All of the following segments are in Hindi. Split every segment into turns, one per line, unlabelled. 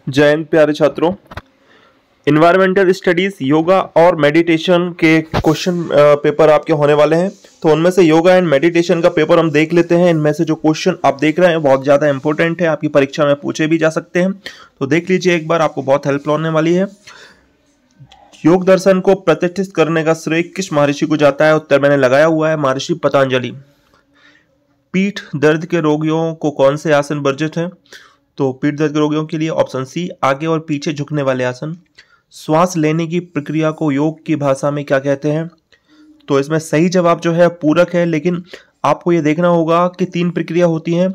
जय हिंद प्यारे छात्रों। इन्वायरमेंटल स्टडीज योगा और मेडिटेशन के क्वेश्चन पेपर आपके होने वाले हैं। तो उनमें से योगा एंड मेडिटेशन का पेपर हम देख लेते हैं। इनमें से जो क्वेश्चन आप देख रहे हैं बहुत ज़्यादा इंपॉर्टेंट है, आपकी परीक्षा में पूछे भी जा सकते हैं। तो देख लीजिए एक बार, आपको बहुत हेल्प होने वाली है। योग दर्शन को प्रतिष्ठित करने का श्रेय किस महर्षि को जाता है? उत्तर मैंने लगाया हुआ है, महर्षि पतंजलि। पीठ दर्द के रोगियों को कौन से आसन वर्जित है? तो पीठ दर्द के रोगियों के लिए ऑप्शन सी, आगे और पीछे झुकने वाले आसन। श्वास लेने की प्रक्रिया को योग की भाषा में क्या कहते हैं? तो इसमें सही जवाब जो है पूरक है, लेकिन आपको ये देखना होगा कि 3 प्रक्रिया होती हैं,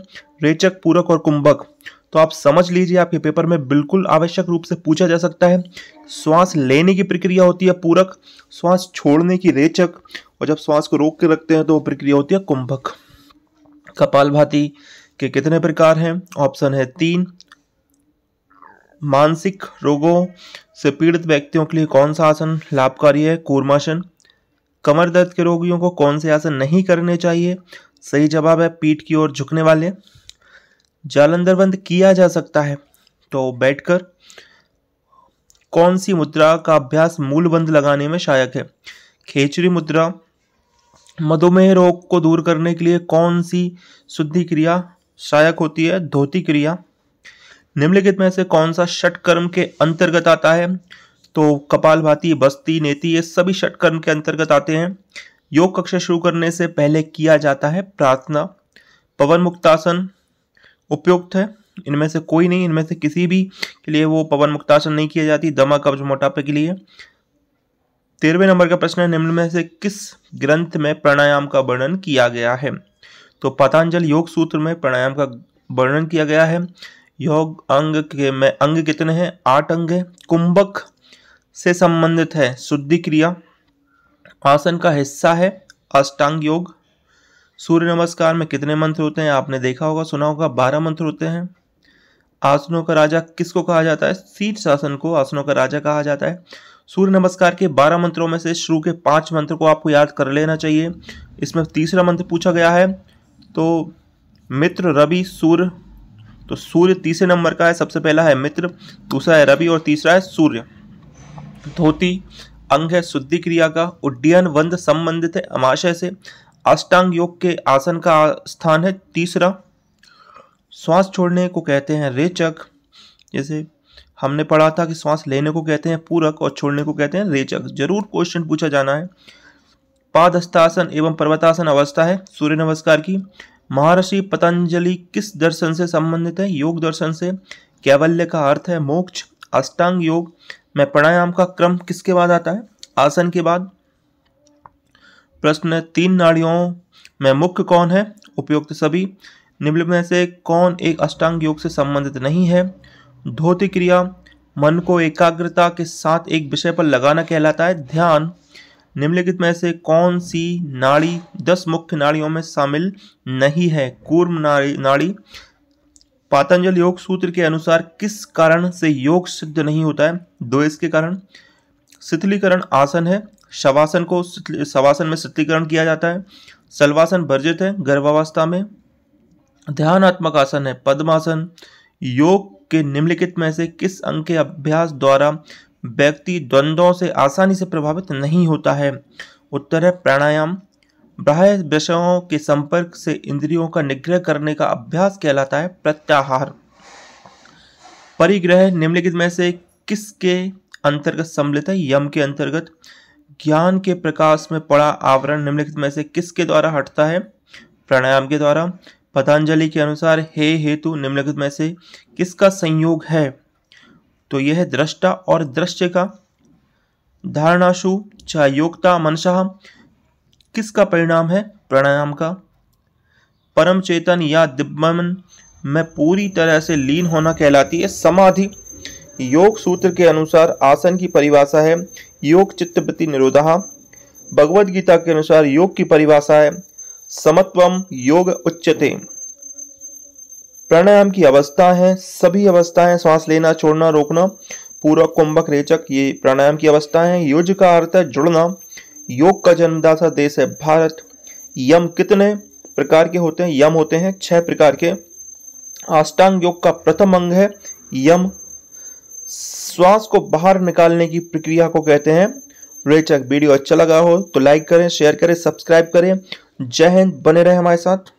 रेचक, पूरक और कुंभक। तो आप समझ लीजिए, आपके पेपर में बिल्कुल आवश्यक रूप से पूछा जा सकता है। श्वास लेने की प्रक्रिया होती है पूरक, श्वास छोड़ने की रेचक, और जब श्वास को रोक के रखते हैं तो वो प्रक्रिया होती है कुंभक। कपालभाति के कितने प्रकार हैं? ऑप्शन है 3। मानसिक रोगों से पीड़ित व्यक्तियों के लिए कौन सा आसन लाभकारी है? कूर्मासन। कमर दर्द के रोगियों को कौन से आसन नहीं करने चाहिए? सही जवाब है पीठ की ओर झुकने वाले। जालंधर बंद किया जा सकता है तो बैठकर। कौन सी मुद्रा का अभ्यास मूल बंद लगाने में सहायक है? खेचरी मुद्रा। मधुमेह रोग को दूर करने के लिए कौन सी शुद्धि क्रिया सहायक होती है? धोती क्रिया। निम्नलिखित में से कौन सा षटकर्म के अंतर्गत आता है? तो कपालभाति, बस्ती, नेति, ये सभी षटकर्म के अंतर्गत आते हैं। योग कक्षा शुरू करने से पहले किया जाता है प्रार्थना। पवन मुक्तासन उपयुक्त है? इनमें से कोई नहीं, इनमें से किसी भी के लिए वो पवन मुक्तासन नहीं किया जाती। दमा, कब्ज, मोटापे के लिए। 13वें नंबर का प्रश्न है, निम्न में से किस ग्रंथ में प्राणायाम का वर्णन किया गया है? तो पतंजलि योग सूत्र में प्राणायाम का वर्णन किया गया है। योग अंग कितने हैं? 8 अंग है। कुंभक से संबंधित है शुद्धि क्रिया। आसन का हिस्सा है अष्टांग योग। सूर्य नमस्कार में कितने मंत्र होते हैं? आपने देखा होगा, सुना होगा, 12 मंत्र होते हैं। आसनों का राजा किसको कहा जाता है? शीर्षासन को आसनों का राजा कहा जाता है। सूर्य नमस्कार के 12 मंत्रों में से शुरू के 5 मंत्र को आपको याद कर लेना चाहिए। इसमें तीसरा मंत्र पूछा गया है, तो मित्र, रवि, सूर्य। तो सूर्य तीसरे नंबर का है, सबसे पहला है मित्र, दूसरा है रवि और तीसरा है सूर्य। धोती अंग है शुद्धि क्रिया का। उड्डयन वंद संबंधित है अमाशय से। अष्टांग योग के आसन का स्थान है तीसरा। श्वास छोड़ने को कहते हैं रेचक। जैसे हमने पढ़ा था कि श्वास लेने को कहते हैं पूरक और छोड़ने को कहते हैं रेचक। जरूर क्वेश्चन पूछा जाना है। पादहस्तासन एवं पर्वतासन अवस्था है सूर्य नमस्कार की। महर्षि पतंजलि किस दर्शन से संबंधित है? योग दर्शन से। कैवल्य का अर्थ है मोक्ष। अष्टांग योग में प्राणायाम का क्रम किसके बाद आता है? आसन के बाद। प्रश्न 3 नाड़ियों में मुख्य कौन है? उपयुक्त सभी। निम्न में से कौन एक अष्टांग योग से संबंधित नहीं है? धोती क्रिया मन को एकाग्रता के साथ एक विषय पर लगाना कहलाता है ध्यान। निम्नलिखित में से कौन सी नाड़ी 10 मुख्य नाड़ियों में शामिल नहीं है? कूर्म नाड़ी। पतंजलि योग सूत्र के अनुसार किस कारण से योग सिद्ध नहीं होता है? 2 इसके कारण। शिथिलीकरण आसन है। शवासन को शवासन में शिथिलीकरण किया जाता है। शलवासन वर्जित है गर्भावस्था में। ध्यानात्मक आसन है पद्मासन। योग के निम्नलिखित में से किस अंग के अभ्यास द्वारा व्यक्ति द्वंद्वों से आसानी से प्रभावित नहीं होता है? उत्तर है प्राणायाम। बाह्य विषयों के संपर्क से इंद्रियों का निग्रह करने का अभ्यास कहलाता है प्रत्याहार। परिग्रह निम्नलिखित में से किसके अंतर्गत सम्मिलित है? यम के अंतर्गत। ज्ञान के प्रकाश में पड़ा आवरण निम्नलिखित में से किसके द्वारा हटता है? प्राणायाम के द्वारा। पतंजलि के अनुसार हे हेतु निम्नलिखित में से किसका संयोग है? तो यह है दृष्टा और दृश्य का। धारणाशु चाहे योगता मनशः किसका परिणाम है? प्राणायाम का। परम चेतन या दिव्यमन में पूरी तरह से लीन होना कहलाती है समाधि। योग सूत्र के अनुसार आसन की परिभाषा है योग चित्तवृत्ति निरोधः। भगवद गीता के अनुसार योग की परिभाषा है समत्वम योग उच्यते। प्राणायाम की अवस्था है सभी अवस्थाएं, श्वास लेना, छोड़ना, रोकना, पूरक, कुंभक, रेचक, ये प्राणायाम की अवस्थाएं हैं। युज का अर्थ है जुड़ना। योग का जन्मदाता देश है भारत। यम कितने प्रकार के होते हैं? यम होते हैं 6 प्रकार के। अष्टांग योग का प्रथम अंग है यम। श्वास को बाहर निकालने की प्रक्रिया को कहते हैं रेचक। वीडियो अच्छा लगा हो तो लाइक करें, शेयर करें, सब्सक्राइब करें। जय हिंद, बने रहे हमारे साथ।